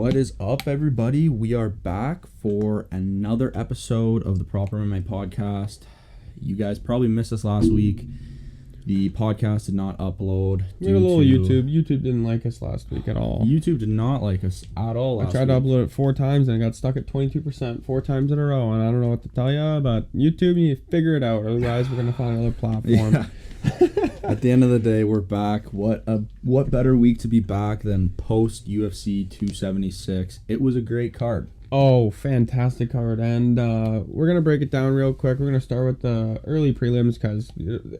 What is up, everybody? We are back for another episode of the Proper MMA Podcast. You guys probably missed us last week. The podcast did not upload. We had a little YouTube. YouTube didn't like us last week at all. YouTube did not like us at all last I tried week. to upload it 4 times and I got stuck at 22% 4 times in a row. And I don't know what to tell you, but YouTube, you need to figure it out. Otherwise, we're going to find another platform. Yeah. At the end of the day, we're back. What better week to be back than post UFC 276? It was a great card. Oh, fantastic card. And we're going to break it down real quick. We're going to start with the early prelims because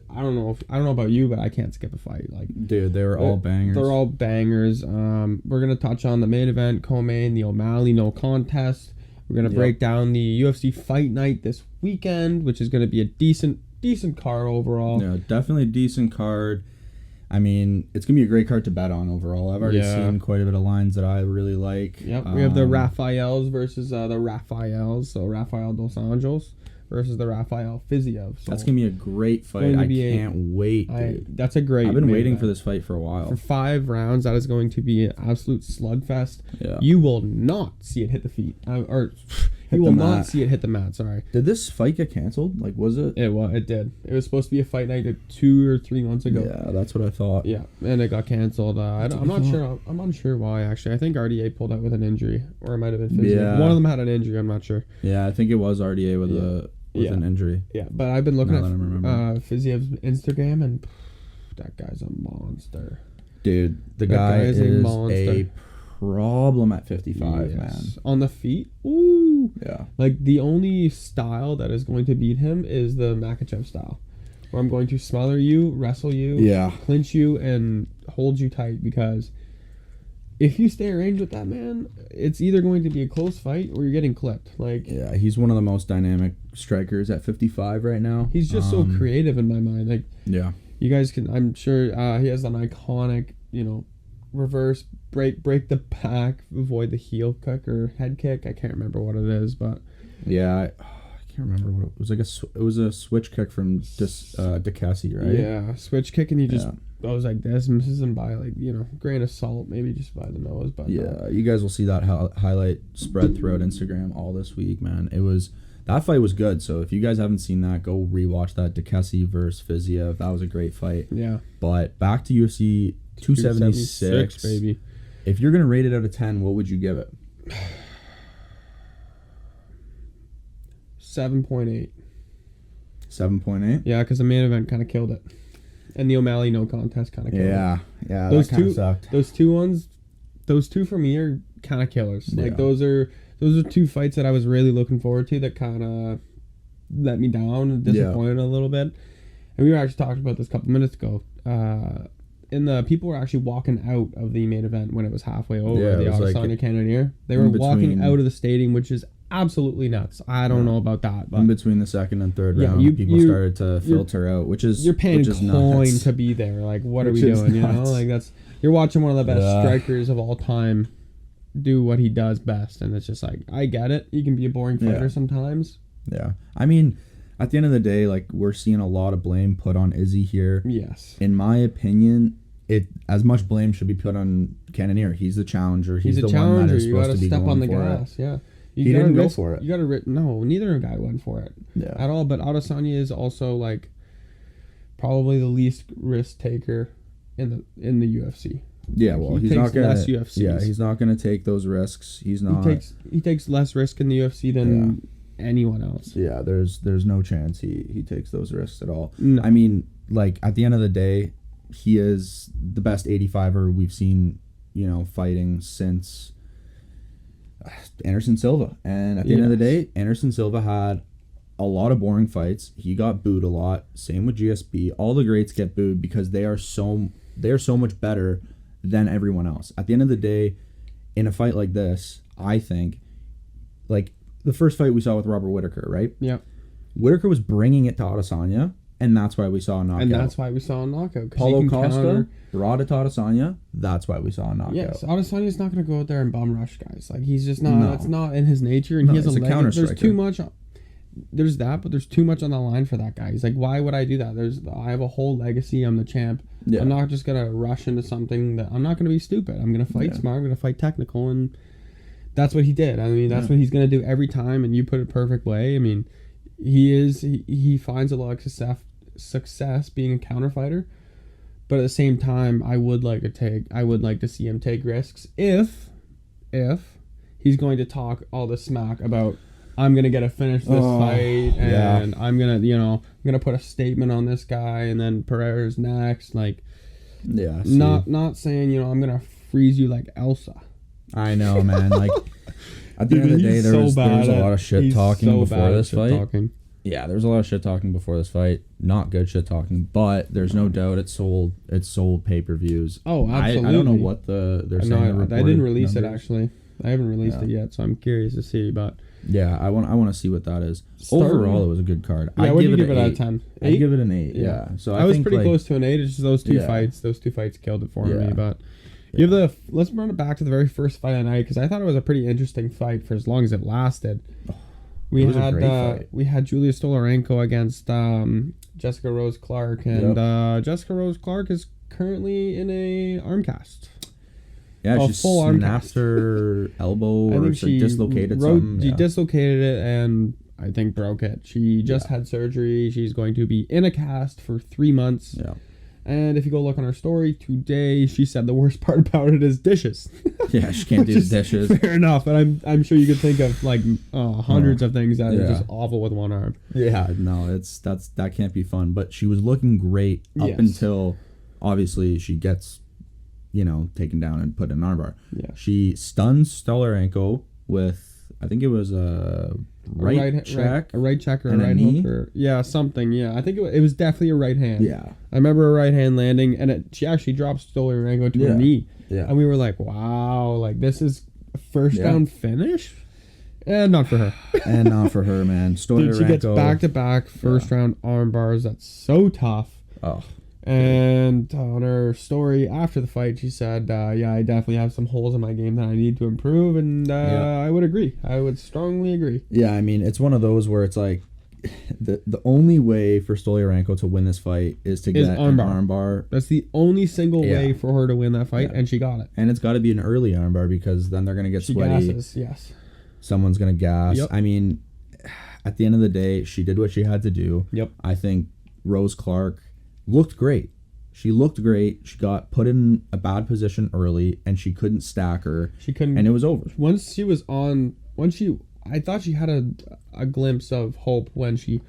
I don't know about you, but I can't skip a fight. Dude, they were all bangers. They're all bangers. We're going to touch on the main event, co-main, the O'Malley no contest. We're going to break down the UFC Fight Night this weekend, which is going to be a decent card overall. Yeah, definitely a decent card. I mean, it's going to be a great card to bet on overall. I've already seen quite a bit of lines that I really like. Yep, we have the Rafaels versus the Rafaels. So Rafael dos Anjos versus the Rafael Fiziev. So that's going to be a great fight. I can't wait, dude. That's a great I've been waiting for this fight for a while. For 5 rounds, that is going to be an absolute slugfest. Yeah. You will not see it hit the feet. You will not see it hit the mat, sorry. Did this fight get canceled? Was it? It did. It was supposed to be a fight night 2 or 3 months ago. Yeah, that's what I thought. Yeah, and it got canceled. I'm not sure. I'm not sure why, actually. I think RDA pulled out with an injury, or it might have been Fiziev. Yeah. One of them had an injury, I'm not sure. Yeah, I think it was RDA with an injury. Yeah, but I've been looking at Fiziev's Instagram, and that guy's a monster. Dude, the guy is a problem at 55, man. On the feet, ooh. Yeah. The only style that is going to beat him is the Makhachev style, where I'm going to smother you, wrestle you, clinch you, and hold you tight, because if you stay in range with that man, it's either going to be a close fight or you're getting clipped. Yeah, he's one of the most dynamic strikers at 55 right now. He's just so creative in my mind. Yeah. You guys can, I'm sure, he has an iconic, reverse break the back, avoid the heel kick or head kick. I can't remember what it is, but yeah, I can't remember what it was. It was a switch kick from Dicassi, right? Yeah, switch kick, and he just goes like this, misses him by grain of salt, maybe just by the nose. But yeah, you guys will see that highlight spread throughout Instagram all this week, man. That fight was good. So if you guys haven't seen that, go rewatch that Dicassi versus Fiziev. That was a great fight. Yeah. But back to UFC 276, baby. If you're gonna rate it out of 10, what would you give it? 7.8. 7.8? Yeah, because the main event kind of killed it, and the O'Malley no contest kind of killed it. Yeah. Those that kind two of sucked. Those two for me are kind of killers. Yeah. Those are 2 fights that I was really looking forward to that kind of let me down and disappointed a little bit. And we were actually talking about this a couple minutes ago. And the people were actually walking out of the main event when it was halfway over. Yeah, the Adesanya Cannonier. They were walking out of the stadium, which is absolutely nuts. I don't know about that. But in between the second and third round, people started to filter out, which is you're paying coin nuts. to be there. What are we doing? That's you're watching one of the best strikers of all time do what he does best, and it's just I get it. You can be a boring fighter sometimes. Yeah, I mean, at the end of the day, we're seeing a lot of blame put on Izzy here. Yes. In my opinion, as much blame should be put on Cannonier. He's the challenger. He's the one that is supposed to be going for it. You gotta step on the gas. Yeah. He didn't go for it. You gotta no, neither guy went for it. Yeah. At all. But Adesanya is also probably the least risk taker in the UFC. Yeah, well, he's not gonna. Less UFCs. Yeah, he's not gonna take those risks. He's not. He takes less risk in the UFC than anyone else. Yeah, there's no chance he takes those risks at all. No. I mean, at the end of the day, he is the best 85er we've seen, fighting since Anderson Silva. And at the end of the day, Anderson Silva had a lot of boring fights. He got booed a lot. Same with GSP. All the greats get booed because they are so much better than everyone else. At the end of the day, in a fight like this, I think, the first fight we saw with Robert Whittaker, right? Yeah. Whittaker was bringing it to Adesanya, and that's why we saw a knockout. Paulo Costa brought it to Adesanya. That's why we saw a knockout. Yes, Adesanya's not going to go out there and bum rush guys. He's just not. No. That's not in his nature, and he has a counter striker. There's too much. There's that, but there's too much on the line for that guy. He's why would I do that? I have a whole legacy. I'm the champ. Yeah. I'm not just gonna rush into something that I'm not gonna be stupid. I'm gonna fight smart. I'm gonna fight technical, and that's what he did. I mean, that's what he's going to do every time, and you put it perfect way. I mean, he finds a lot of success being a counter fighter, but at the same time, I would like to see him take risks if he's going to talk all the smack about, I'm going to get a finish this fight, and I'm going to put a statement on this guy, and then Pereira's next. Like, not saying, I'm going to freeze you like Elsa. I know, man. Like, at the end of the day, there was a lot of shit talking before this fight. Yeah, there was a lot of shit talking before this fight. Not good shit talking, but there's no doubt it sold pay-per-views. Oh, absolutely. I don't know what they're saying. I didn't release it, actually. I haven't released it yet, so I'm curious to see. But yeah, I want to see what that is. Overall, it was a good card. Yeah, what do you give it out of 10? I'd give it an 8. Yeah. So I was think pretty close to an 8. It's just those two fights. Those two fights killed it for me. But let's run it back to the very first fight of the night, because I thought it was a pretty interesting fight for as long as it lasted. We had Julia Stolarenko against Jessica Rose Clark, and Jessica Rose Clark is currently in a arm cast. Yeah, she snapped her elbow, or she dislocated something. She dislocated it and I think broke it. She just had surgery. She's going to be in a cast for 3 months. Yeah. And if you go look on her story today, she said the worst part about it is dishes. Yeah, she can't do dishes. Fair enough, and I'm sure you could think of like hundreds of things that are just awful with one arm. Yeah, no, that can't be fun. But she was looking great up until obviously she gets taken down and put in an armbar. Yeah, she stuns Stolarenko with, I think it was a right check or a right hook, or something. Yeah, I think it was definitely a right hand. Yeah, I remember a right hand landing, and she actually dropped Stolarenko to her knee. Yeah, and we were like, wow, like this is a first round finish. And not for her. And not for her, man. Stolarenko, she gets back-to-back first round arm bars. That's so tough. Oh. And on her story after the fight, she said, I definitely have some holes in my game that I need to improve. And I would agree. I would strongly agree. Yeah, I mean, it's one of those where it's like, the only way for Stolarenko to win this fight is to get an armbar. That's the only single way for her to win that fight, and she got it. And it's got to be an early armbar, because then they're going to get sweaty. Gasses, yes. Someone's going to gas. Yep. I mean, at the end of the day, she did what she had to do. Yep. I think Rose Clark looked great. She looked great. She got put in a bad position early, and she couldn't stack her. She couldn't. And it was over. I thought she had a glimpse of hope when she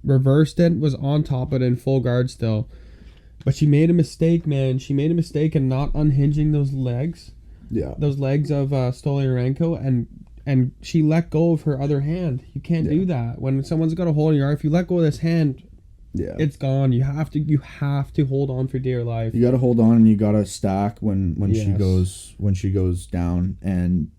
reversed it, was on top of it in full guard still. But she made a mistake, man. She made a mistake in not unhinging those legs. Yeah. Those legs of Stolarenko, and she let go of her other hand. You can't do that. When someone's got a hold on your arm, if you let go of this hand, it's gone. You have to hold on for dear life. You got to hold on, and you got to stack when she goes down, and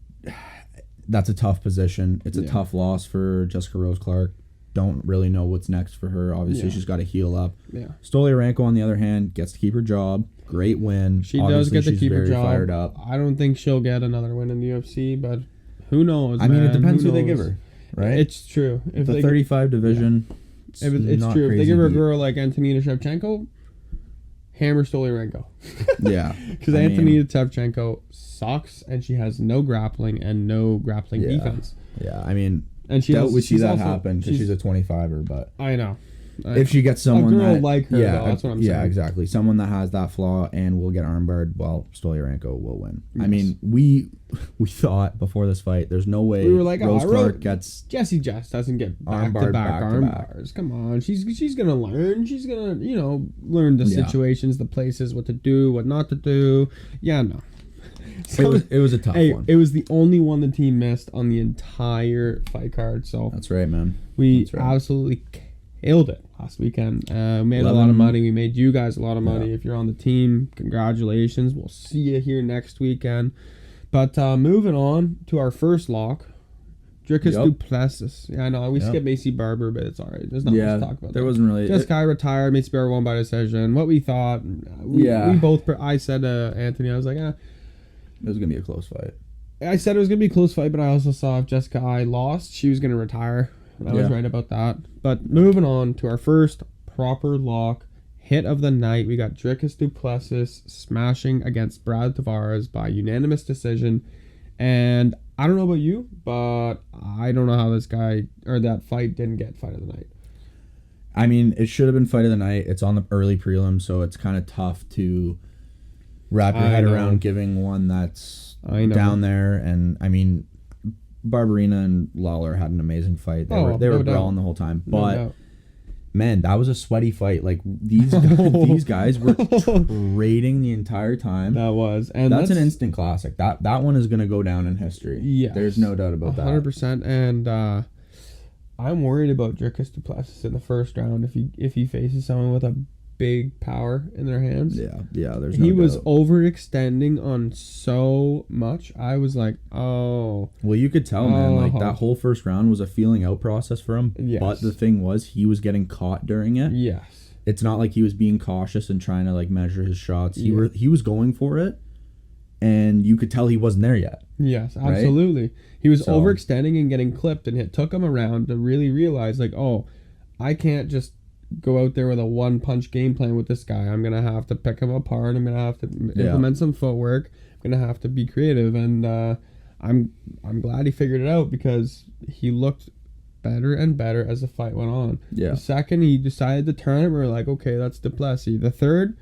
that's a tough position. It's a tough loss for Jessica Rose Clark. Don't really know what's next for her. Obviously, she's got to heal up. Yeah. Stolarenko, on the other hand, gets to keep her job. Great win. She does get to keep her job. Fired up. I don't think she'll get another win in the UFC, but who knows? I mean, it depends who they give her, right? It's true. If the 35 division. Yeah. It's true. If they give her a girl like Antonina Shevchenko, hammer Stolarenko. Yeah. Because Antonina Shevchenko sucks, and she has no grappling and no grappling defense. Yeah, I mean, and we see that happen because she's a 25er, but I know. If she gets someone a girl like her, though, that's what I'm saying. Yeah, exactly. Someone that has that flaw and will get armbarred, well, Stolarenko will win. Yes. I mean, we thought before this fight, there's no way we were like, Rose Clark gets Jessie Jess doesn't get back-to-back arm bars. Come on, she's gonna learn. She's gonna learn the situations, the places, what to do, what not to do. Yeah, no. So, it was a tough one. It was the only one the team missed on the entire fight card. So that's right, man. We absolutely killed it last weekend. We made a lot of money. We made you guys a lot of money. If you're on the team, congratulations. We'll see you here next weekend. But moving on to our first lock, Dricus Duplessis. Yeah, I know we skipped Macy Barber, but it's all right. There's not much to talk about. There wasn't really. Jessica retired. Macy Barber won by decision. What we thought. We both. I said to Anthony, I was like, it was gonna be a close fight. I said it was gonna be a close fight, but I also saw if Jessica lost, she was gonna retire. I was right about that. But moving on to our first proper lock hit of the night, we got Dricus Duplessis smashing against Brad Tavares by unanimous decision. And I don't know about you, but I don't know how this guy or that fight didn't get fight of the night. I mean, it should have been fight of the night. It's on the early prelim, so it's kind of tough to wrap your head around giving one that's down there. And I mean, Barberina and Lawler had an amazing fight. They were brawling the whole time, but man, that was a sweaty fight. Like these guys were trading the entire time. That was, and that's an instant classic. That one is gonna go down in history. Yeah, there's no doubt about 100%. And I'm worried about Dricus du Plessis in the first round if he faces someone with a big power in their hands. Yeah. He was overextending on so much. I was like, oh. Well, you could tell, man. Like that whole first round was a feeling out process for him. Yes. But the thing was, he was getting caught during it. Yes. It's not like he was being cautious and trying to like measure his shots. He was going for it, and you could tell he wasn't there yet. Yes, absolutely. Right? He was overextending and getting clipped, and it took him around to really realize, like, oh, I can't just go out there with a one-punch game plan with this guy. I'm going to have to pick him apart. I'm going to have to implement some footwork. I'm going to have to be creative. And I'm glad he figured it out because he looked better and better as the fight went on. Yeah. The second he decided to turn it, we were like, okay, that's du Plessis. The third,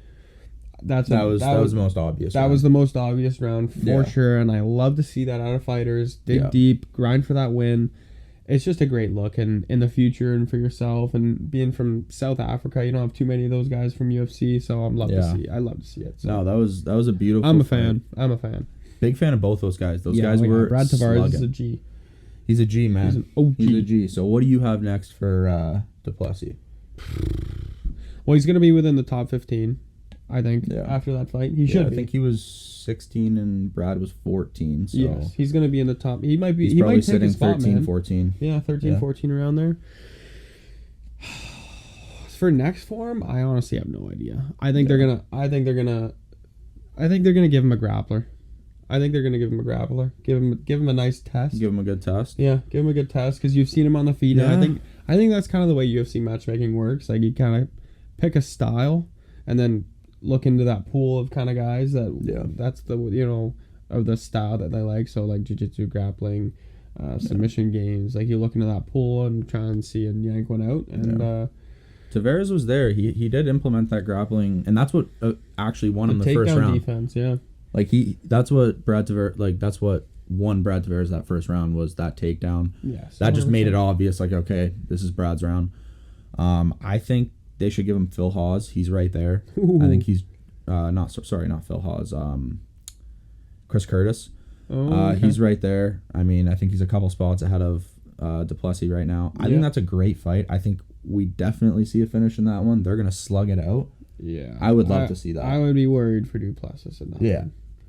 that was the most obvious. That was the most obvious round for sure. And I love to see that out of fighters. Dig deep, grind for that win. It's just a great look and in the future and for yourself, and being from South Africa, you don't have too many of those guys from UFC, so I love to see it. So. No, that was a beautiful I'm a fan. Big fan of both those guys. Those guys were Brad Tavares slugging. is a G. He's a G, man. He's an OG. He's a G. So what do you have next for du Plessis? Well, he's going to be within the top 15, I think, after that fight. He should be. I think he was 16 and Brad was 14. So yes, he's going to be in the top. He might be. He's probably sitting 13, 14. Yeah, 13, 14 around there. For next form, I honestly have no idea. I think they're gonna give him a grappler. I think they're gonna give him a grappler. Give him a nice test. Give him a good test. Yeah, give him a good test because you've seen him on the feet. Yeah. And I think that's kind of the way UFC matchmaking works. Like you kind of pick a style and then look into that pool of kind of guys that's the of the style that they like. So like jiu-jitsu, grappling, submission games. Like you look into that pool and try and see and yank one out. And Tavares was there. He did implement that grappling, and that's what actually won him the first round. Defense, yeah. Like that's what Brad Tavares. Like that's what won Brad Tavares that first round was that takedown. Yes, that just made it obvious. Like okay, this is Brad's round. I think they should give him Phil Hawes. He's right there. Ooh. I think he's not Phil Hawes. Chris Curtis. Okay. He's right there. I mean, I think he's a couple spots ahead of du Plessis right now. I think that's a great fight. I think we definitely see a finish in that one. They're gonna slug it out. Yeah, I would love to see that. I would be worried for du Plessis in that. Yeah.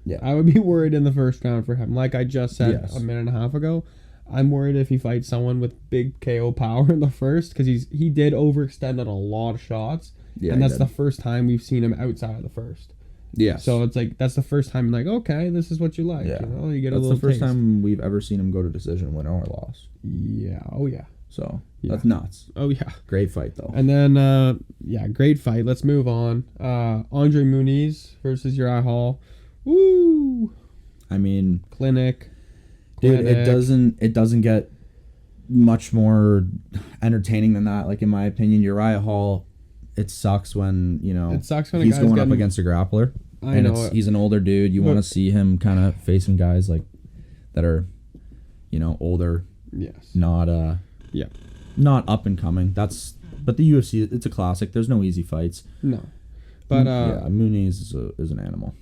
Yeah, I would be worried in the first round for him. Like I just said a minute and a half ago, I'm worried if he fights someone with big KO power in the first because he did overextend on a lot of shots, and that's the first time we've seen him outside of the first. Yeah. So it's like that's the first time. Like okay, this is what you like. Yeah. You get a little. That's the first time we've ever seen him go to decision, win or loss. Yeah. Oh yeah. So that's nuts. Oh yeah. Great fight though. And then great fight. Let's move on. Andre Muniz versus Uriah Hall. Woo! I mean, clinic. Dude, it doesn't get much more entertaining than that. Like in my opinion, Uriah Hall, it sucks when he's going up against a grappler, he's an older dude. You want to see him kind of facing guys like that are, older. Yes. Not not up and coming. But the UFC, it's a classic. There's no easy fights. No. But Muniz is an animal.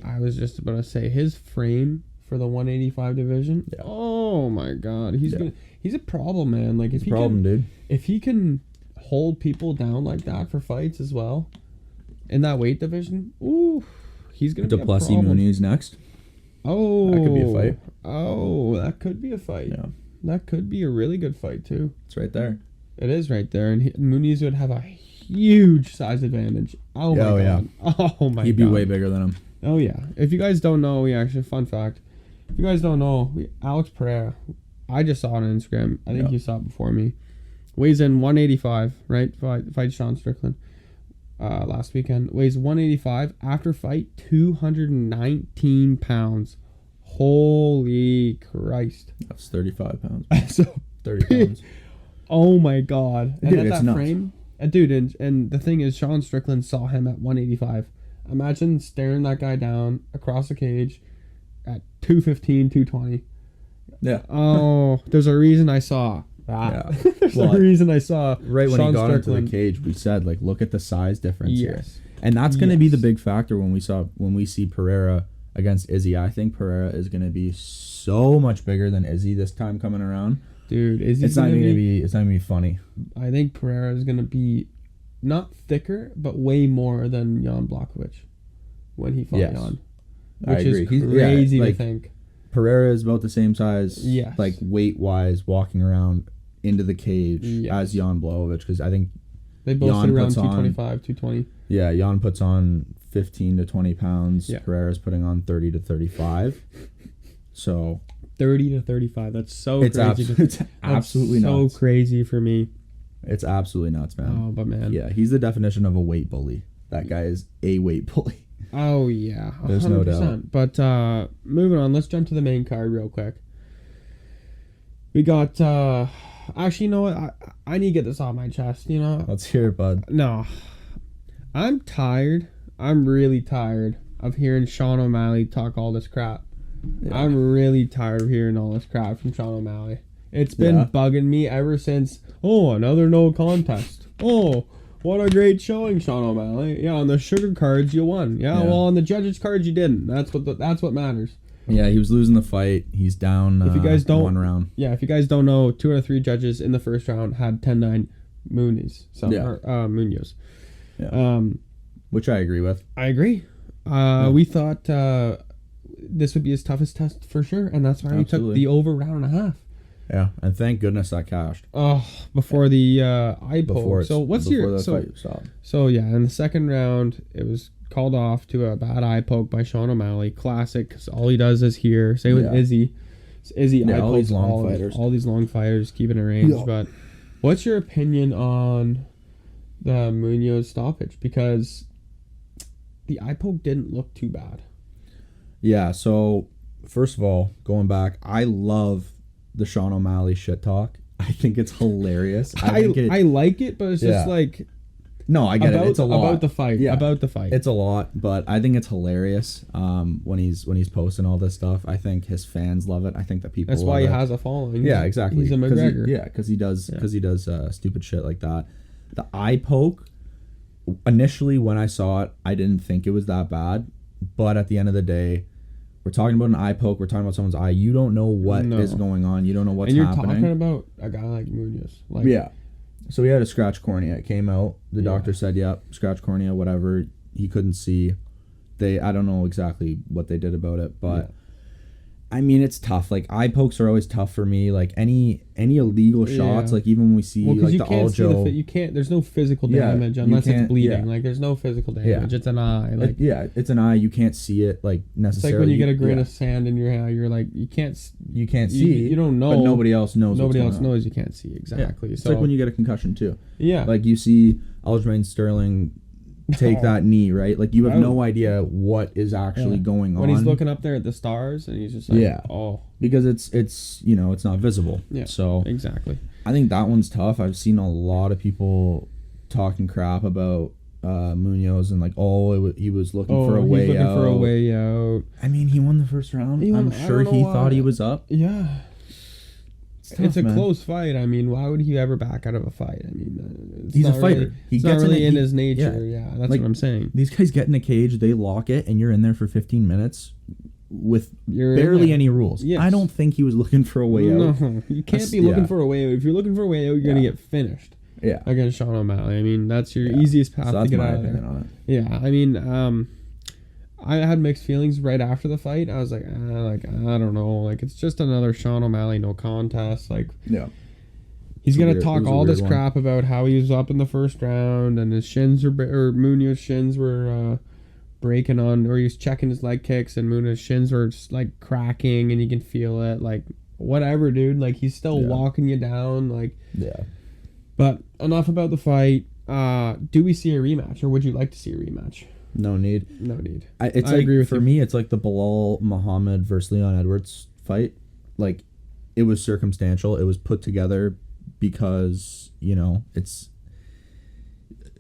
I was just about to say his frame for the 185 division. Yeah. Oh my God, he's a problem, man. Like dude. If he can hold people down like that for fights as well, in that weight division, he's gonna be a problem. du Plessis Muniz next. Oh, that could be a fight. Oh, that could be a fight. Yeah, that could be a really good fight too. It's right there. It is right there, and Muniz would have a huge size advantage. Oh my God. Yeah. Oh my God. He'd be way bigger than him. Oh yeah. If you guys don't know, fun fact. If you guys don't know, Alex Pereira, I just saw it on Instagram. I think you saw it before me. Weighs in 185, right? Fight Sean Strickland last weekend. Weighs 185. After fight, 219 pounds. Holy Christ. That's 35 pounds. So 30 pounds. Oh my God. Dude, and it's at that nuts. frame, dude, and the thing is, Sean Strickland saw him at 185. Imagine staring that guy down across the cage at 215, 220. Yeah. Oh, there's a reason I saw that. Yeah. There's Well, a reason I saw Right when Sean he got Strickland. into the cage, we said, like, look at the size difference here. Yes. And that's going to be Yes. the big factor when we see Pereira against Izzy. I think Pereira is going to be so much bigger than Izzy this time coming around. Dude, It's not going to be funny. I think Pereira is going to be not thicker, but way more than Jan Blachowicz when he fought Yes. Jan. I Which agree. is He's- crazy yeah, to like, think. Pereira is about the same size, Yes. like weight-wise, walking around into the cage Yes. as Jan Blachowicz, because I think, They both Jan sit around puts on- 225, 220. yeah, Jan puts on 15 to 20 pounds. Yeah. Pereira's putting on 30 to 35. So 30 to 35. That's so it's, crazy. it's absolutely so nuts. crazy for me. It's absolutely nuts, man. Oh, but man. Yeah, he's the definition of a weight bully. That guy is a weight bully. Oh, yeah. 100%. There's no doubt. But moving on, let's jump to the main card real quick. We got... actually, you know what? I need to get this off my chest, you know? Let's hear it, bud. No. I'm tired. I'm really tired of hearing Sean O'Malley talk all this crap. Yeah. I'm really tired of hearing all this crap from Sean O'Malley. It's been Yeah. bugging me ever since, another no contest. Oh, what a great showing, Sean O'Malley. Yeah, on the sugar cards you won. Yeah, Yeah. well, on the judges' cards you didn't. That's what matters. Yeah, he was losing the fight. He's down If you guys don't- one round. Yeah, if you guys don't know, 2 out of 3 judges in the first round had 10-9 Moonies. So, Yeah. or, Munoz. Yeah. Which I agree with. I agree. We thought this would be his toughest test for sure, and that's why we took Absolutely. the over round and a half. Yeah, and thank goodness that cashed Oh, before the eye before poke. So what's before your the so fight stopped. so yeah? In the second round, it was called off to a bad eye poke by Sean O'Malley. Classic, because all he does is here. Same with Yeah. Izzy. Izzy Yeah, eye all pokes these long fighters. all these long fighters keeping a range. Yeah. But what's your opinion on the Munoz stoppage? Because the eye poke didn't look too bad. Yeah, so first of all, going back, I love the Sean O'Malley shit talk. I think it's hilarious. I think like it, but it's just Yeah. like no, I get it. It's a lot. about the fight. Yeah. About the fight. It's a lot, but I think it's hilarious. When he's posting all this stuff, I think his fans love it. I think that people. That's love why he it. has a following. Yeah, exactly. He's a McGregor. Because he does stupid shit like that. The eye poke. Initially, when I saw it, I didn't think it was that bad, but at the end of the day, we're talking about an eye poke. We're talking about someone's eye. You don't know what is going on. You don't know what's and you're happening. talking about a guy like Munoz. Like, Yeah. So he had a scratch cornea. It came out. The Yeah. doctor said, "Yep, scratch cornea, whatever." He couldn't see. I don't know exactly what they did about it, but I mean, it's tough. Like, eye pokes are always tough for me. Like any illegal shots. Like even when we see Well, because like you the can't see Aljo. you can't. There's no physical Yeah, damage you unless it's can't- bleeding. yeah. Like there's no physical damage. Yeah. It's an eye. Like It's an eye. You can't see it like it's necessarily. like when you get a grain yeah. of sand in your eye. You're like you can't. You can't You- see. you don't know. But nobody else knows. Nobody what's else going on. knows you can't see exactly. It's So like when you get a concussion too. yeah. Like you see Aljamain Sterling take that knee, right? Like you have no idea what is actually going on when he's looking up there at the stars and he's just like, Yeah. oh because it's it's not visible. yeah. So Exactly. I think that one's tough. I've seen a lot of people talking crap about Munoz and like, he was looking for a he's way looking out. for a way out. I mean, he won the first round. He won- I'm I sure don't he know thought why. he was up. Yeah. Tough, It's a man. close fight. I mean, why would he ever back out of a fight? I mean, it's He's a not fighter. Really, He it's gets not in really it, in he- his nature. yeah. Yeah, that's Like, what I'm saying. These guys get in a cage, they lock it, and you're in there for 15 minutes with You're in barely there. any rules. Yes. I don't think he was looking for a way out. No, you can't be looking for a way out. If you're looking for a way out, you're gonna Yeah. get finished Yeah. against Sean O'Malley. I mean, that's your Yeah. easiest path So to that's get my out of opinion there. on it. Yeah, I mean, I had mixed feelings right after the fight. I was like, I don't know, like it's just another Sean O'Malley no contest. Like Yeah. he's It gonna was talk a all weird this one. crap about how he was up in the first round and his shins or Munoz's shins were breaking on, or he was checking his leg kicks and Munoz's shins were just like cracking and you can feel it. Like whatever, dude. Like he's still Yeah. walking you down. Like, Yeah. but enough about the fight. Do we see a rematch, or would you like to see a rematch? No need. I agree with you. For me, it's like the Bilal Muhammad versus Leon Edwards fight. Like, it was circumstantial. It was put together because, it's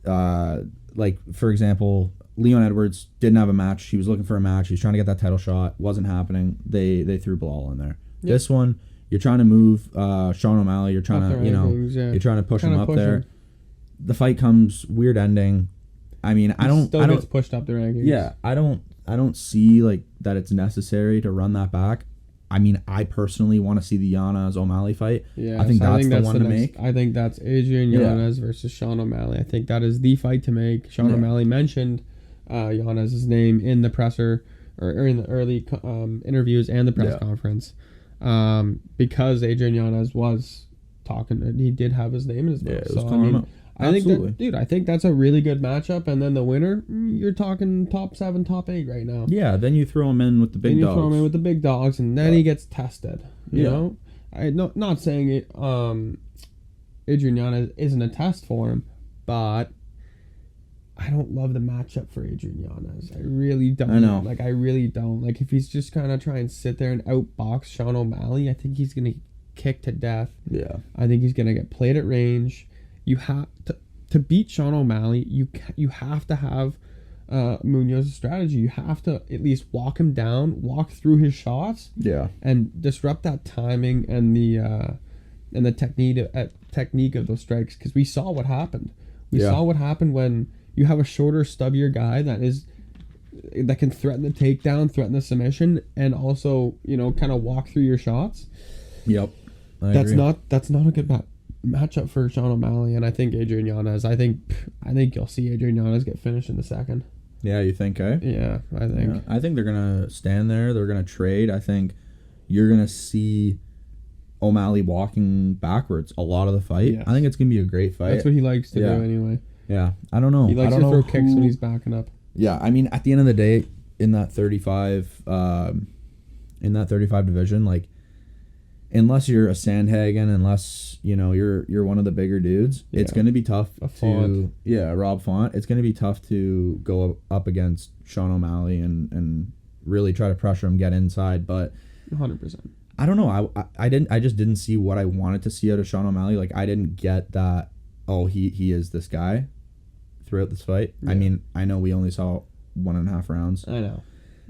like, for example, Leon Edwards didn't have a match. He was looking for a match. He was trying to get that title shot. Wasn't happening. They threw Bilal in there. Yep. This one, you're trying to move Sean O'Malley. You're trying to, you're trying to push him up there. The fight comes, weird ending. I mean, I don't gets pushed up the rankings. Yeah, I don't see like that it's necessary to run that back. I mean, I personally want to see the Yanez O'Malley fight. Yeah, I think that's the one to make. I think that's Adrian Yanez versus Sean O'Malley. I think that is the fight to make. Sean O'Malley mentioned Yanez's name in the presser or in the early interviews and the press conference because Adrian Yanez was talking. He did have his name in his mouth. Yeah, it was calling him. I think that's a really good matchup, and then the winner, you're talking top 7, top 8 right now. Yeah, then you throw him in with the big dogs. And then he gets tested. You know, not saying it. Adrian Yanez isn't a test for him, but I don't love the matchup for Adrian Yanez. I really don't. I know. Like, I really don't. Like, if he's just kind of trying to sit there and outbox Sean O'Malley, I think he's gonna kick to death. Yeah. I think he's gonna get played at range. You have to beat Sean O'Malley. You have to have Munoz's strategy. You have to at least walk him down, walk through his shots, and disrupt that timing and the technique of those strikes. Because we saw what happened. We saw what happened when you have a shorter, stubbier guy that can threaten the takedown, threaten the submission, and also kind of walk through your shots. Yep, that's not a good matchup for Sean O'Malley, and I think Adrian Yanez. I think you'll see Adrian Yanez get finished in the second. Yeah, you think, eh? Yeah, I think. Yeah, I think they're gonna stand there. They're gonna trade. I think you're gonna see O'Malley walking backwards a lot of the fight. Yes. I think it's gonna be a great fight. That's what he likes to do anyway. Yeah, I don't know. He likes to throw kicks when he's backing up. Yeah, I mean, at the end of the day, in that 35 division, like, unless you're a Sandhagen, unless you're one of the bigger dudes, it's going to be tough Rob Font. It's going to be tough to go up against Sean O'Malley and really try to pressure him, get inside. But 100%. I don't know. I just didn't see what I wanted to see out of Sean O'Malley. Like, I didn't get that. Oh, he is this guy throughout this fight. Yeah. I mean, I know we only saw 1.5 rounds. I know.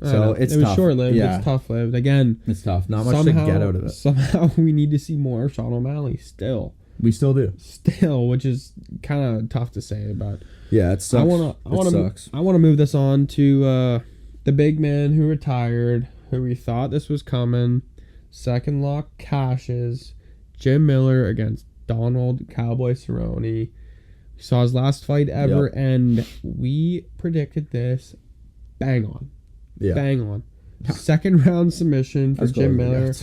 So it was tough. Short-lived. Yeah. It's tough-lived. Again, it's tough. Not much to get out of it. Somehow we need to see more of Sean O'Malley still. We still do. Which is kind of tough to say about. Yeah, it sucks. I want to move this on to the big man who retired, who we thought this was coming. Second lock cashes. Jim Miller against Donald Cowboy Cerrone. We saw his last fight ever, and we predicted this bang on. Yeah. Bang on. Second round submission for Jim Miller.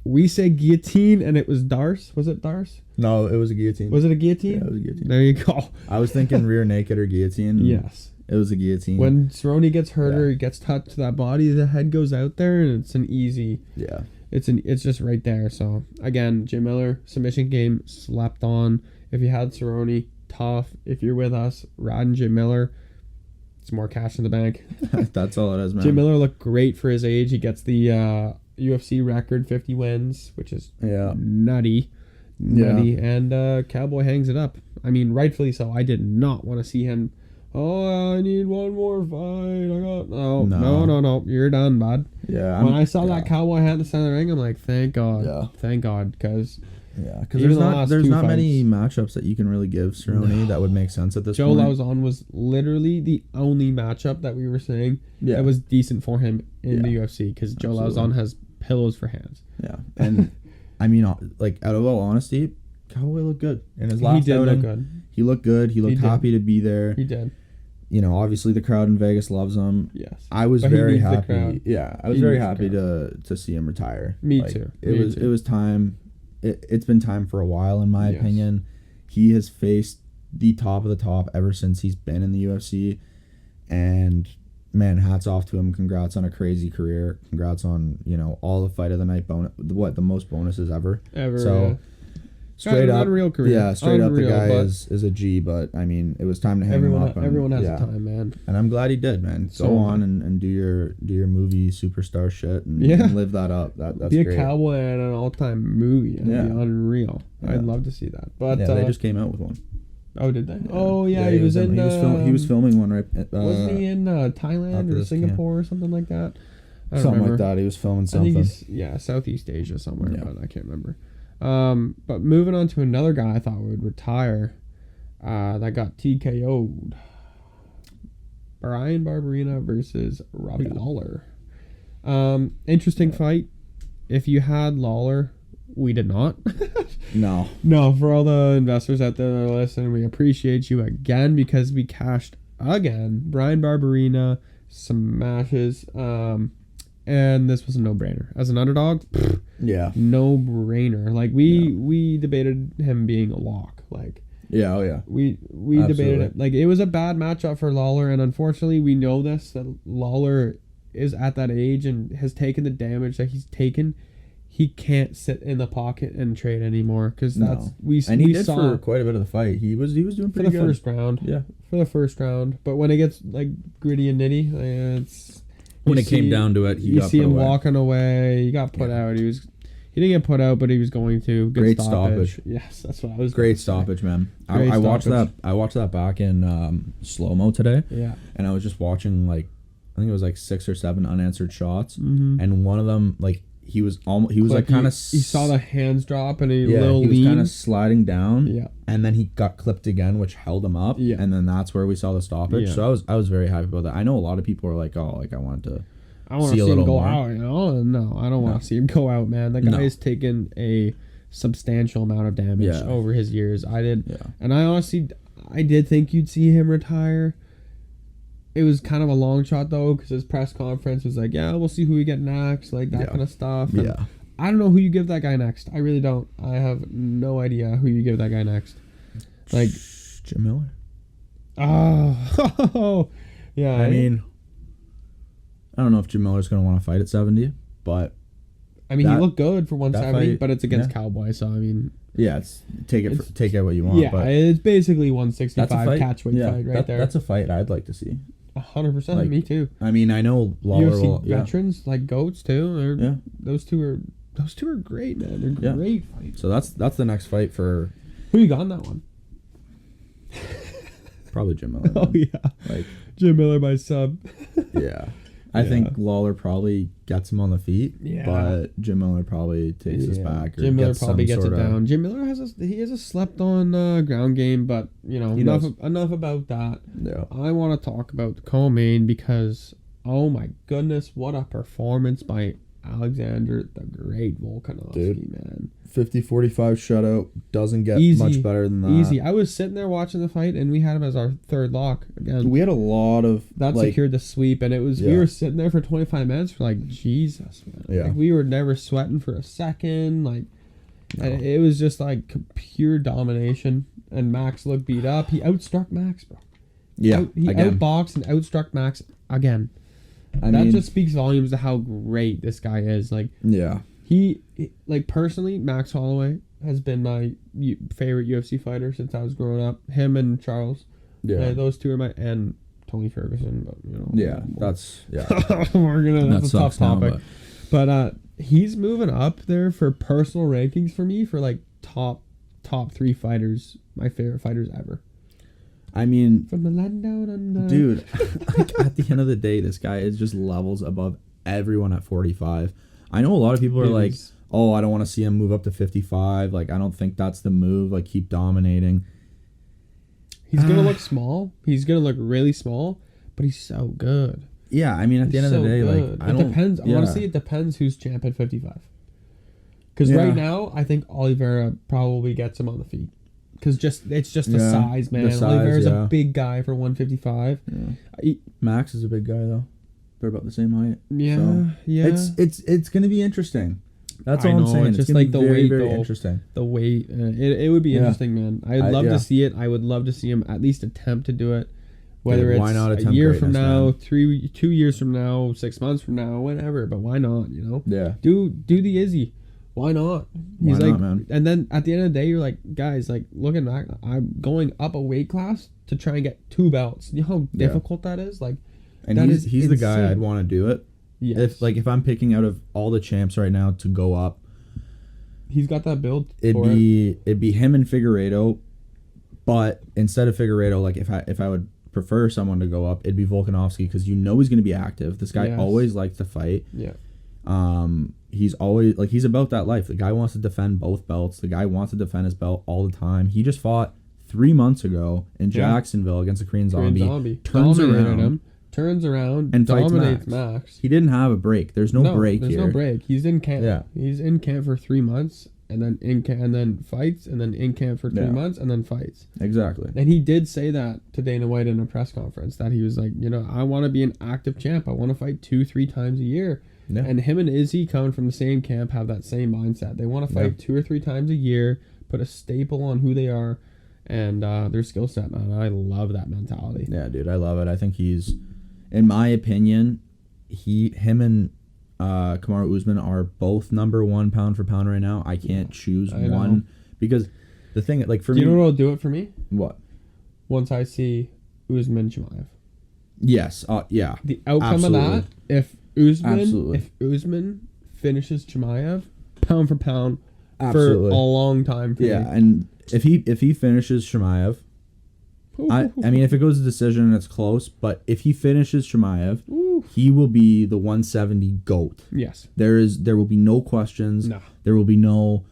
We say guillotine, and it was Darce. Was it Darce? No, it was a guillotine. Was it a guillotine? Yeah, it was a guillotine. There you go. I was thinking rear naked or guillotine. Yes. It was a guillotine. When Cerrone gets hurt or he gets touched to that body, the head goes out there, and it's an easy... Yeah. It's just right there. So, again, Jim Miller, submission game, slept on. If you had Cerrone, tough. If you're with us, riding Jim Miller, it's more cash in the bank. That's all it is, man. Jim Miller looked great for his age. He gets the UFC record, 50 wins, which is nutty. And Cowboy hangs it up. I mean, rightfully so. I did not want to see him. Oh, I need one more fight. No. You're done, bud. Yeah. When I saw that Cowboy hat in the center of the ring, I'm like, thank God. Yeah. Thank God, because there's not many matchups that you can really give Cerrone that would make sense at this point. Joe Lauzon was literally the only matchup that we were saying that was decent for him in the UFC, because Joe Lauzon has pillows for hands. Yeah. And I mean, like, out of all honesty, Cowboy looked good in his last outing. Look good. He looked good. He looked happy to be there. He did. Obviously the crowd in Vegas loves him. Yes. I was very happy. Yeah, I was very happy to see him retire. Me too. It was time. It's been time for a while, in my opinion. He has faced the top of the top ever since he's been in the UFC, and man, hats off to him. Congrats on a crazy career. Congrats on all the fight of the night bonus. The most bonuses ever. So Straight up, unreal career. Yeah, straight unreal, up, the guy is a G. But I mean, it was time to hang him up. Everyone has a time, man. And I'm glad he did, man. Go on and do your movie superstar shit and live that up. That's be a great. cowboy in an all-time movie. That'd be unreal. Yeah. I'd love to see that. But they just came out with one. Oh, did they? Yeah. Oh, yeah. He was in. He was filming one right. Wasn't he in Thailand or Singapore or something like that? I don't remember. Like that. He was filming something. I think Southeast Asia somewhere, but I can't remember. But moving on to another guy I thought would retire, that got TKO'd. Brian Barberena versus Robbie Lawler. Interesting fight. If you had Lawler, we did not. No. No, for all the investors out there that are listening, we appreciate you again because we cashed again. Brian Barberena smashes. And this was a no-brainer. As an underdog, no-brainer. Like, we debated him being a lock. Like, yeah, oh yeah. We debated it. Like, it was a bad matchup for Lawler, and unfortunately, we know this, that Lawler is at that age and has taken the damage that he's taken. He can't sit in the pocket and trade anymore because we did saw for quite a bit of the fight. He was doing pretty good for the first round. Yeah, for the first round. But when it gets like gritty and nitty, it's. When it came down to it, you see him walking away. He got put out. He didn't get put out, but he was going to. Great stoppage. Yes, that's what I was. Great stoppage, man. I watched that. I watched that back in slow mo today. Yeah. And I was just watching I think it was 6 or 7 unanswered shots, mm-hmm. and one of them he was like kind of. He saw the hands drop and he was kind of sliding down. Yeah. And then he got clipped again, which held him up. Yeah. And then that's where we saw the stoppage. Yeah. So I was very happy about that. I know a lot of people are like, oh, I want to see a little him go more. out. You know? No, I don't want to see him go out, man. The guy has taken a substantial amount of damage over his years. And I honestly, I did think you'd see him retire. It was kind of a long shot, though, because his press conference was like, we'll see who we get next, like that kind of stuff. And I don't know who you give that guy next. I really don't. I have no idea who you give that guy next. Like Jim Miller. Oh, yeah. I mean, I don't know if Jim Miller's going to want to fight at 70, but I mean, he looked good for 170, but it's against Cowboy, so I mean, it's take it what you want. Yeah, but it's basically 165 catchweight fight right there. That's a fight I'd like to see. 100%, me too. I mean, I know Lawler UFC veterans like goats too. Those two are great, man. They're great fights. So that's the next fight for. Who you got in that one? Probably Jim Miller. Oh yeah, Jim Miller by sub. Yeah. I think Lawler probably gets him on the feet, but Jim Miller probably takes us back. Or Jim Miller probably gets it down. Jim Miller has a slept on ground game, but enough about that. Yeah. I want to talk about the co-main because oh my goodness, what a performance by Alexander the Great Volkanovski, man. 50-45 shutout, doesn't get much better than that. Easy. I was sitting there watching the fight, and we had him as our third lock again. We had a lot of that secured the sweep, and it was we were sitting there for 25 minutes for like Jesus, man. Yeah. Like, we were never sweating for a second. Like it was just like pure domination, and Max looked beat up. He outstruck Max, bro. Yeah, he outboxed and outstruck Max again. That just speaks volumes to how great this guy is. Like, he like personally, Max Holloway has been my favorite UFC fighter since I was growing up. Him and Charles, those two are and Tony Ferguson. But that's that's a tough topic. But he's moving up there for personal rankings for me for like top 3 fighters, my favorite fighters ever. I mean, from the land down under. Dude, at the end of the day, this guy is just levels above everyone at 45. I know a lot of people are like, oh, I don't want to see him move up to 55. Like, I don't think that's the move. Like, keep dominating. He's going to look small. He's going to look really small, but he's so good. Yeah, I mean, at the end of the day, good. It depends. Honestly, it depends who's champ at 55. Because right now, I think Oliveira probably gets him on the feet. Because it's just the size, man. Oliveira's a big guy for 155. Yeah. Max is a big guy, though. They're about the same height. Yeah, so It's going to be interesting. That's all I'm saying. It's just like the weight, very interesting. The weight. It would be interesting, man. I'd love to see it. I would love to see him at least attempt to do it. Whether it's a year from now, 2 years from now, 6 months from now, whatever. But why not, you know? Yeah. Do the Izzy. Why not? Why not, man? And then at the end of the day, you're like, guys, like looking back, I'm going up a weight class to try and get 2 belts. You know how difficult that is? Like, and he's the guy I'd want to do it. Yes. If I'm picking out of all the champs right now to go up, he's got that build. It'd be him and Figueiredo, but instead of Figueiredo, like if I would prefer someone to go up, it'd be Volkanovski, because he's going to be active. This guy always likes to fight. Yeah. He's always like, he's about that life. The guy wants to defend both belts. The guy wants to defend his belt all the time. He just fought 3 months ago in Jacksonville against a Korean Zombie. Turns around and dominates Max. He didn't have a break. There's no break here. There's no break. He's in camp. Yeah. He's in camp for 3 months, and then in camp, and then fights, and then in camp for 3 months, and then fights. Exactly. And he did say that to Dana White in a press conference, that he was like, I want to be an active champ. I want to fight 2-3 times a year. Yeah. And him and Izzy, coming from the same camp, have that same mindset. They want to fight 2 or 3 times a year, put a staple on who they are and their skill set, man. I love that mentality. Yeah, dude, I love it. I think he's, in my opinion, him and Kamaru Usman are both number 1 pound for pound right now. I can't choose one, because the thing, like, for me... Do you know what will do it for me? What? Once I see Usman Chimaev. Yes, yeah. The outcome of that, if Usman finishes Chimaev pound for pound for a long time for me. And if he finishes Chimaev, I mean, if it goes to decision and it's close, but if he finishes Chimaev, he will be the 170 GOAT. Yes. There will be no questions. No. There will be no,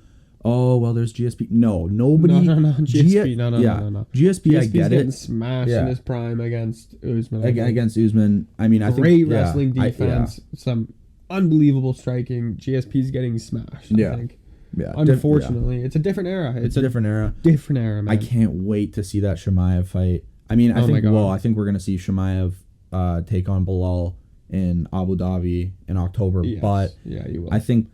oh, well, there's GSP. No, nobody. No. GSP. No. GSP, I get getting smashed in his prime against Usman. Against Usman. I mean, I think great wrestling defense, some unbelievable striking. GSP's getting smashed, I think. Yeah. Unfortunately, it's a different era. It's a different era. Different era, man. I can't wait to see that Chimaev fight. I mean, I think we're gonna see Chimaev take on Bilal in Abu Dhabi in October. Yes. But you will. I think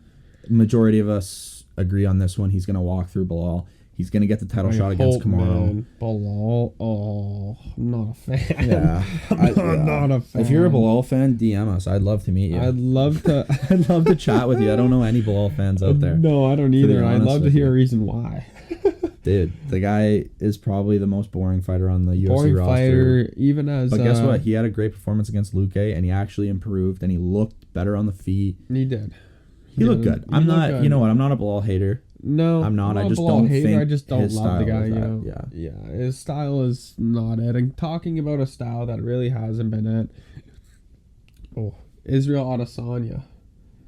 majority of us agree on this one. He's gonna walk through Bilal. He's gonna get the title shot against Kamaru. Bilal, I'm not a fan. Yeah, I'm not a fan. If you're a Bilal fan, DM us. I'd love to meet you. I'd love to chat with you. I don't know any Bilal fans out there. No, I don't either. I'd love to hear a reason why. Dude, the guy is probably the most boring fighter on the UFC roster. Boring fighter, even as. But guess what? He had a great performance against Luque, and he actually improved, and he looked better on the feet. He did. He looked good. I'm not. Good. You know what? I'm not a Bilal hater. No, I'm not. I just don't think I just don't love the guy. Yeah. His style is not it. And talking about a style that really hasn't been it. Oh, Israel Adesanya.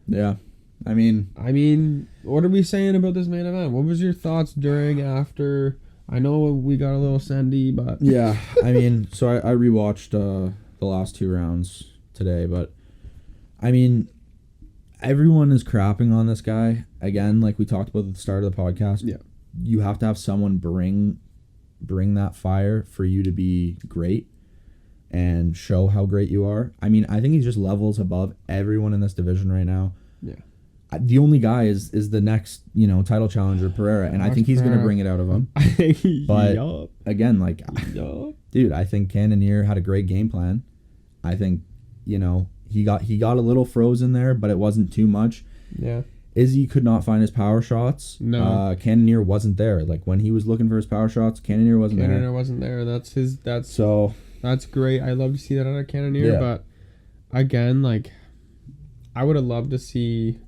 Yeah, I mean, what are we saying about this main event? What was your thoughts during, after? I know we got a little sendy, but yeah. I mean, so I rewatched the last 2 rounds today, but I mean, everyone is crapping on this guy. Again, like we talked about at the start of the podcast. Yeah. You have to have someone bring that fire for you to be great and show how great you are. I mean, I think he's just levels above everyone in this division right now. Yeah. The only guy is the next, title challenger, Pereira, and I think he's going to bring it out of him. But again, like, dude, I think Cannonier had a great game plan. I think, he got a little frozen there, but it wasn't too much. Yeah. Izzy could not find his power shots. No. Cannonier wasn't there. Like, when he was looking for his power shots, Cannonier wasn't there. That's great. I love to see that out of Cannonier, but again, like, I would have loved to see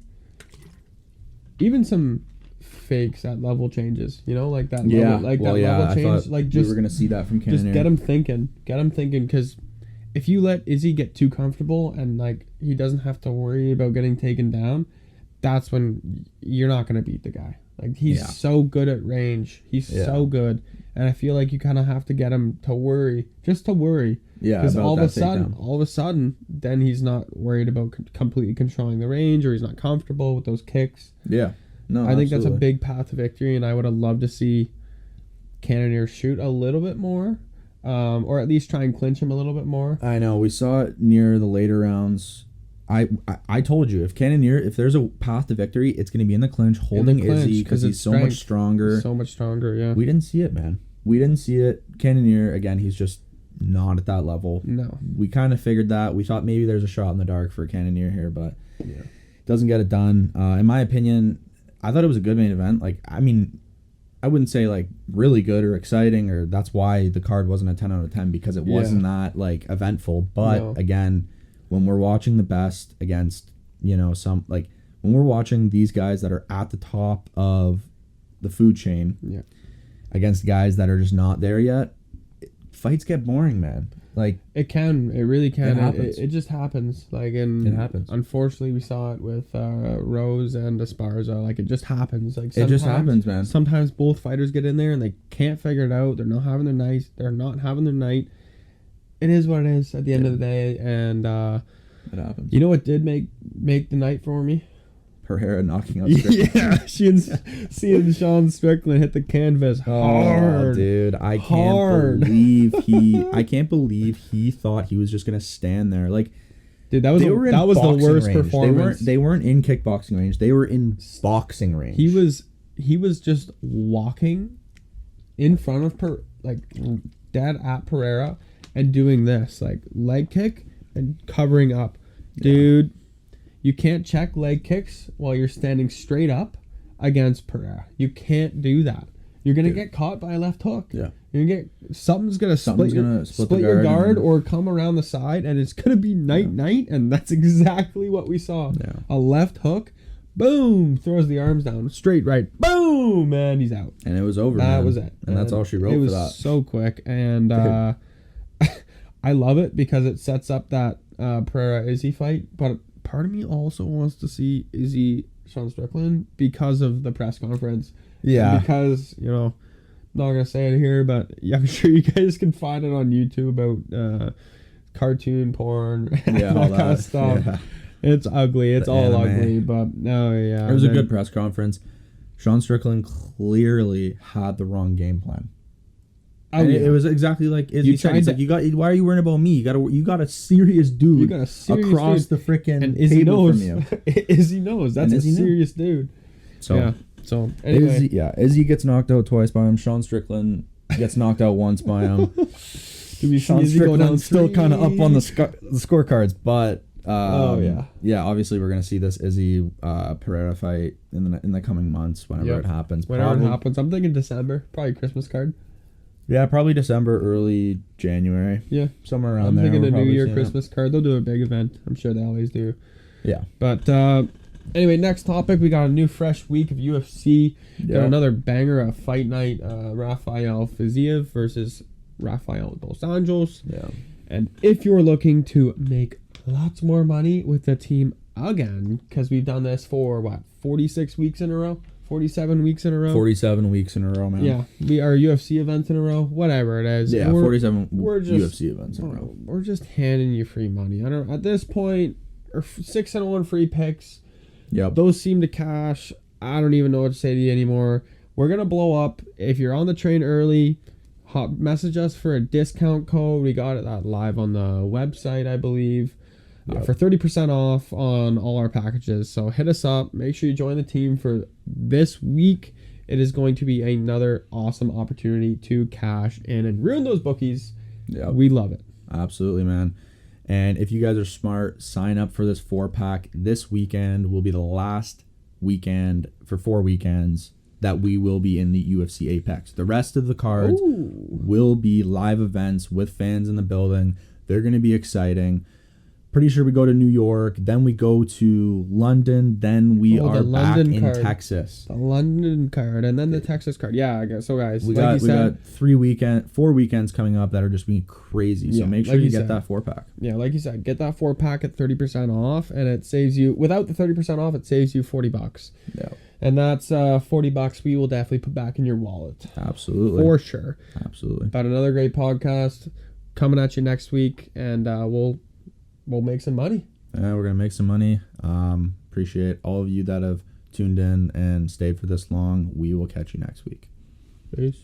even some fakes at level changes, like that level change. Like, just, we were going to see that from Cannonier. Just get him thinking, because if you let Izzy get too comfortable and, like, he doesn't have to worry about getting taken down, that's when you're not going to beat the guy. Like, he's so good at range. He's so good. And I feel like you kind of have to get him to worry. Just to worry. Yeah, because all of a sudden, then he's not worried about completely controlling the range, or he's not comfortable with those kicks. Yeah. No, I think that's a big path to victory, and I would have loved to see Cannonier shoot a little bit more. Or at least try and clinch him a little bit more. I know. We saw it near the later rounds. I told you, if there's a path to victory, it's going to be in the clinch, holding Izzy, because he's so much stronger. So much stronger, yeah. We didn't see it, man. We didn't see it. Cannonier, again, he's just not at that level. No. We kind of figured that. We thought maybe there's a shot in the dark for Cannonier here, but doesn't get it done. In my opinion, I thought it was a good main event. Like, I mean, I wouldn't say like really good or exciting, or that's why the card wasn't a 10 out of 10, because it wasn't that like eventful. But again, when we're watching the best against, you know, some like when we're watching these guys that are at the top of the food chain against guys that are just not there yet, fights get boring, man. Like, it really can. It just happens. Like, and it happens. Unfortunately, we saw it with Rose and Esparza. Like, it just happens. Like, it just happens, man. Sometimes both fighters get in there and they can't figure it out. They're not having their night. It is what it is at the end of the day, and it happens. You know what did make the night for me? Pereira knocking out Strickland. Seeing Sean Strickland hit the canvas hard. Dude, I can't believe he thought he was just gonna stand there. Like, dude, that was the worst range. performance. They weren't in kickboxing range. They were in boxing range. He was just walking in front of dead at Pereira and doing this, like, leg kick and covering up. Dude, you can't check leg kicks while you're standing straight up against Pereira. You can't do that. You're gonna get caught by a left hook. Yeah, you're gonna get something's gonna split your guard or come around the side, and it's gonna be night, and that's exactly what we saw. Yeah. A left hook, boom, throws the arms down, straight right, boom, man, he's out. And it was over. That was it. And that's all she wrote for that. It was so quick, and I love it because it sets up that Pereira Izzy fight, but part of me also wants to see Izzy Sean Strickland because of the press conference. Yeah. And because, you know, I'm not going to say it here, but I'm sure you guys can find it on YouTube about cartoon porn and that kind of stuff. Yeah. It's ugly. It's all ugly, but no, yeah. It was a good press conference. Sean Strickland clearly had the wrong game plan. It was exactly like Izzy said. It's like, why are you worrying about me? You got a serious dude across the freaking table from you. Izzy knows. That's a serious dude. So anyway. Izzy gets knocked out twice by him. Sean Strickland gets knocked out once by him. Sean Strickland's still kind of up on the scorecards, but obviously we're gonna see this Izzy Pereira fight in the coming months whenever it happens. I'm thinking December, probably Christmas card. Yeah, probably December, early January. Yeah. Somewhere around there. I'm thinking a New Year, Christmas card. They'll do a big event. I'm sure they always do. Yeah. But anyway, next topic. We got a new fresh week of UFC. Got another banger of fight night. Rafael Fiziev versus Rafael dos Anjos. Yeah. And if you're looking to make lots more money with the team again, because we've done this for, 46 weeks in a row? 47 weeks in a row? 47 weeks in a row, man. Yeah. We are UFC events in a row, whatever it is. Yeah, 47 UFC events in a row. We're just handing you free money. At this point, 6-1 free picks. Yep. Those seem to cash. I don't even know what to say to you anymore. We're going to blow up. If you're on the train early, message us for a discount code. We got it live on the website, I believe. For 30% off on all our packages. So hit us up. Make sure you join the team for this week. It is going to be another awesome opportunity to cash in and ruin those bookies. Yeah, we love it. Absolutely, man. And if you guys are smart, sign up for this 4-pack. This weekend will be the last weekend for 4 weekends that we will be in the UFC Apex. The rest of the cards will be live events with fans in the building. They're going to be exciting. Pretty sure we go to New York, then we go to London, then we are back in Texas. The London card, and then the Texas card. Yeah, I guess. So, guys, we got 4 weekends coming up that are just being crazy. So make sure you get that 4-pack. Yeah, like you said, get that 4-pack at 30% off, and it saves you, without the 30% off, it saves you $40. Yeah. And that's $40 we will definitely put back in your wallet. Absolutely. For sure. Absolutely. But another great podcast coming at you next week, and we'll make some money. Yeah, we're going to make some money. Appreciate all of you that have tuned in and stayed for this long. We will catch you next week. Peace.